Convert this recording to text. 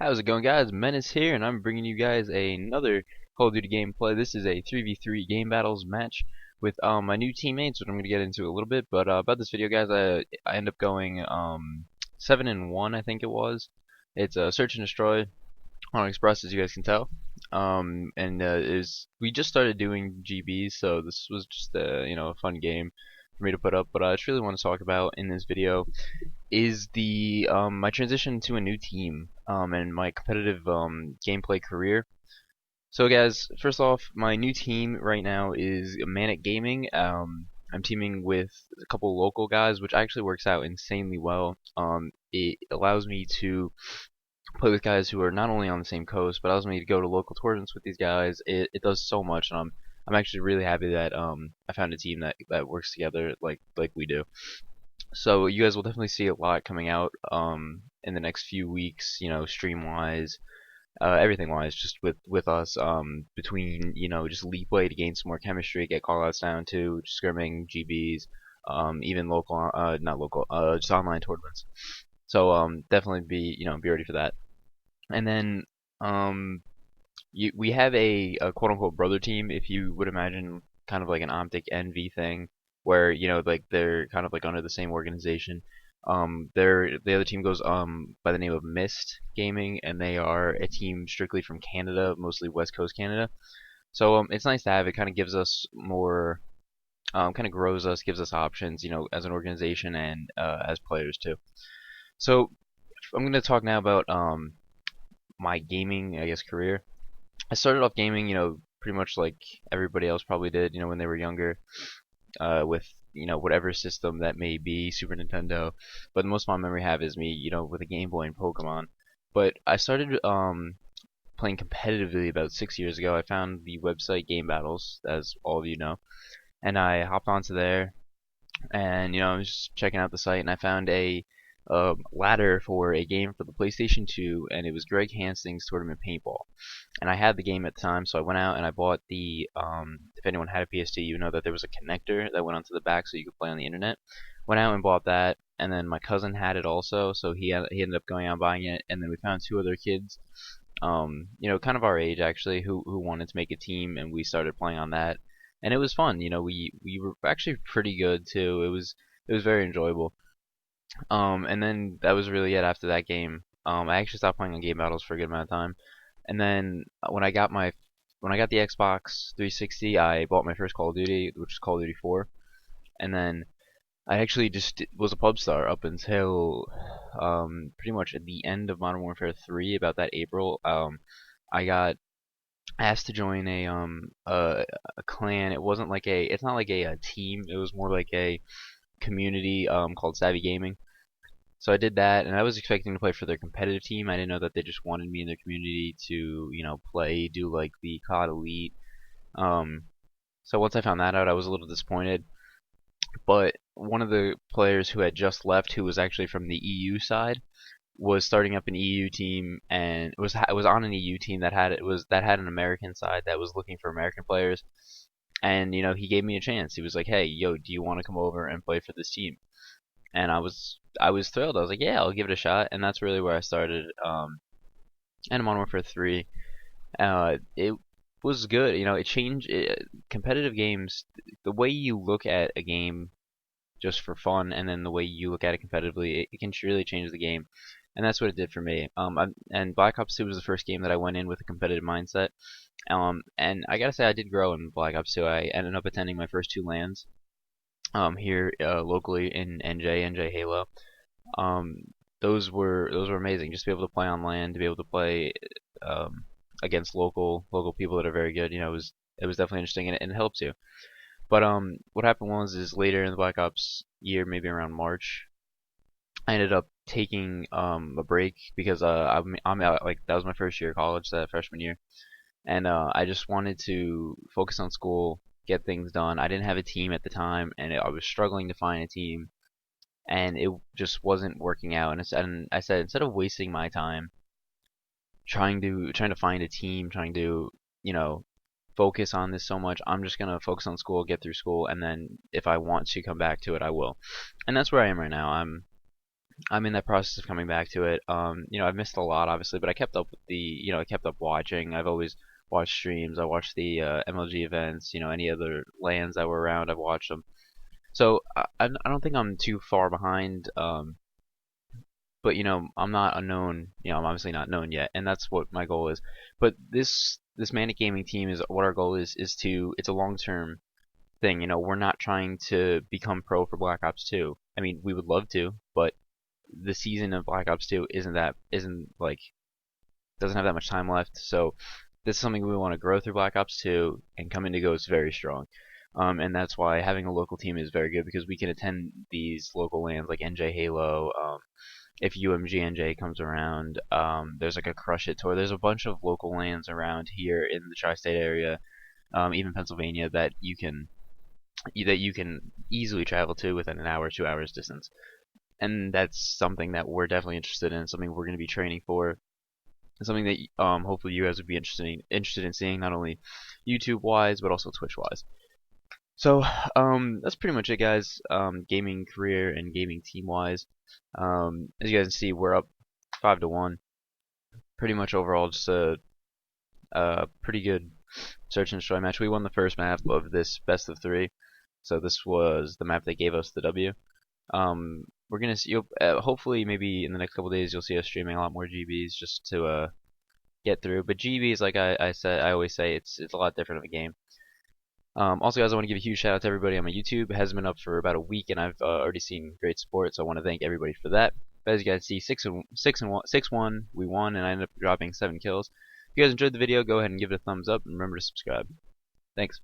How's it going, guys? Menace here, and I'm bringing you guys another Call of Duty gameplay. This is a 3v3 game battles match with my new teammates, which I'm going to get into a little bit. But about this video, guys, I end up going 7-1, I think it was. It's Search and Destroy on Express, as you guys can tell. And is we just started doing GBs, so this was just a fun game for me to put up. But I just really want to talk about in this video is the my transition to a new team and my competitive gameplay career. So guys, first off, my new team right now is Manic Gaming. I'm teaming with a couple local guys, which actually works out insanely well. It allows me to play with guys who are not only on the same coast, but allows me to go to local tournaments with these guys. It does so much, and I'm actually really happy that I found a team that works together like we do. So you guys will definitely see a lot coming out in the next few weeks, stream wise, everything wise, just with us between just leap play to gain some more chemistry, get callouts down to scrimming, GBs, even local, not local, just online tournaments. So definitely be ready for that. And then we have a quote unquote brother team, if you would imagine, kind of like an Optic NV thing, where like they're kind of like under the same organization. The other team goes by the name of Mist Gaming, and they are a team strictly from Canada, mostly West Coast Canada. So it's nice to have. It kind of gives us more, kind of grows us, gives us options, as an organization and as players too. So I'm going to talk now about my gaming, I guess, career. I started off gaming, pretty much like everybody else probably did, when they were younger, with whatever system that may be, Super Nintendo. But the most fond memory I have is me, with a Game Boy and Pokemon. But I started playing competitively about 6 years ago. I found the website Game Battles, as all of you know, and I hopped onto there, and I was just checking out the site, and I found a ladder for a game for the PlayStation 2, and it was Greg Hansing's Tournament Paintball. And I had the game at the time, so I went out and I bought the. If anyone had a PS2, you know that there was a connector that went onto the back so you could play on the internet. Went out and bought that, and then my cousin had it also, so he ended up going out and buying it. And then we found two other kids, kind of our age actually, who wanted to make a team, and we started playing on that, and it was fun. We were actually pretty good too. It was very enjoyable. And then that was really it after that game. I actually stopped playing on game battles for a good amount of time. And then when I got the Xbox 360, I bought my first Call of Duty, which is Call of Duty 4. And then I actually just was a pub star up until pretty much at the end of Modern Warfare 3, about that April. I got asked to join a clan. It's not like a team. It was more like a community called Savvy Gaming. So I did that, and I was expecting to play for their competitive team. I didn't know that they just wanted me in their community to, play, do like the COD Elite. Um, so once I found that out, I was a little disappointed. But one of the players who had just left, who was actually from the EU side, was starting up an EU team, and it was on an EU team that had an American side that was looking for American players. And he gave me a chance. He was like, "Hey, yo, do you want to come over and play for this team?" And I was thrilled. I was like, yeah, I'll give it a shot, and that's really where I started. And Modern Warfare 3, it was good. It changed competitive games. The way you look at a game just for fun, and then the way you look at it competitively, it can really change the game, and that's what it did for me. And Black Ops 2 was the first game that I went in with a competitive mindset. And I gotta say, I did grow in Black Ops 2. I ended up attending my first two LANs here locally in NJ Halo. Um, those were amazing. Just to be able to play on land, to be able to play against local people that are very good. It was definitely interesting, and it helps you. But what happened was is later in the Black Ops year, maybe around March, I ended up taking a break because I'm out, like that was my first year of college, that freshman year, and I just wanted to focus on school, get things done. I didn't have a team at the time, and I was struggling to find a team, and it just wasn't working out. And I said, instead of wasting my time trying to find a team, trying to focus on this so much, I'm just gonna focus on school, get through school, and then if I want to come back to it, I will. And that's where I am right now. I'm in that process of coming back to it. I've missed a lot, obviously, but I kept up with I kept up watching. I've always watched streams. I watched the MLG events. Any other lands that were around, I've watched them. So I don't think I'm too far behind. But I'm not unknown. I'm obviously not known yet, and that's what my goal is. But this Manic Gaming team is what our goal is to. It's a long term thing. We're not trying to become pro for Black Ops 2. I mean, we would love to, but the season of Black Ops 2 isn't like doesn't have that much time left. So this is something we want to grow through Black Ops 2 and come into Ghost very strong. And that's why having a local team is very good because we can attend these local lands like NJ Halo. If UMGNJ comes around, there's like a Crush It tour. There's a bunch of local lands around here in the tri-state area, even Pennsylvania, that you can easily travel to within an hour, 2 hours distance. And that's something that we're definitely interested in, something we're going to be training for, and something that hopefully you guys would be interested in seeing, not only YouTube wise but also Twitch wise. So that's pretty much it, guys. Gaming career and gaming team wise. As you guys can see, we're up 5-1. Pretty much overall, just a pretty good search and destroy match. We won the first map of this best of three, so this was the map that gave us the W. We're gonna see. Hopefully, maybe in the next couple days, you'll see us streaming a lot more GBs just to get through. But GBs, like I always say, it's a lot different of a game. Also, guys, I want to give a huge shout out to everybody on my YouTube. It hasn't been up for about a week, and I've already seen great support, so I want to thank everybody for that. But as you guys see, 6-1, we won, and I ended up dropping 7 kills. If you guys enjoyed the video, go ahead and give it a thumbs up, and remember to subscribe. Thanks.